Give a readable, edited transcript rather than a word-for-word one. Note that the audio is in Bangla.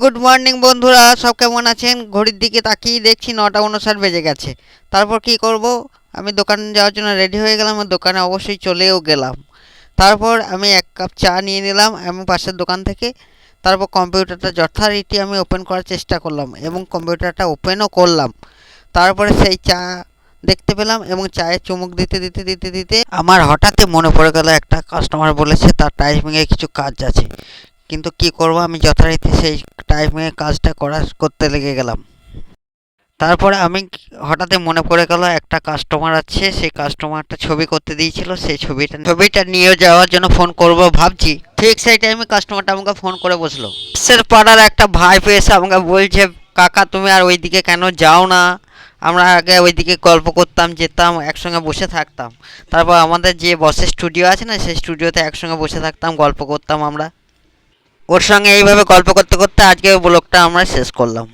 গুড মর্নিং বন্ধুরা, সব কেমন আছেন? ঘড়ির দিকে তাকিয়ে দেখছি 9:59 বেজে গেছে। তারপর কি করব, আমি দোকানে যাওয়ার জন্য রেডি হয়ে গেলাম, দোকানে অবশ্যই চলেও গেলাম। তারপর আমি এক কাপ চা নিয়ে নিলাম আমি পাশের দোকান থেকে। তারপর কম্পিউটারটা যথারীতি আমি ওপেন করার চেষ্টা করলাম এবং কম্পিউটারটা ওপেনও করলাম। তারপরে সেই চা দেখতে পেলাম এবং চায়ে চুমুক দিতে দিতে দিতে দিতে আমার হঠাৎই মনে পড়ে গেল একটা কাস্টমার বলেছে তার টাইপিংয়ে কিছু কাজ আছে। কিন্তু কি করব, আমি যথারীতি সেই টাইপিংয়ের কাজটা করতে লেগে গেলাম। তারপরে আমি হঠাৎই মনে পড়ে গেল একটা কাস্টমার আছে, সেই কাস্টমারটা ছবি করতে দিয়েছিল, সেই ছবিটা নিয়ে যাওয়ার জন্য ফোন করব ভাবছি। ঠিক সেই টাইমে কাস্টমারটা আমাকে ফোন করে বসলো। পাশের পাড়ার একটা ভাই এসে আমাকে বলছে, কাকা তুমি আর ওইদিকে কেন যাও না? আমরা আগে ওইদিকে গল্প করতাম, যেতাম, একসঙ্গে বসে থাকতাম। তারপর আমাদের যে বসের স্টুডিও আছে না, সেই স্টুডিওতে একসঙ্গে বসে থাকতাম, গল্প করতাম আমরা। ওর সঙ্গে এইভাবে গল্প করতে করতে আজকে ব্লগটা আমরা শেষ করলাম।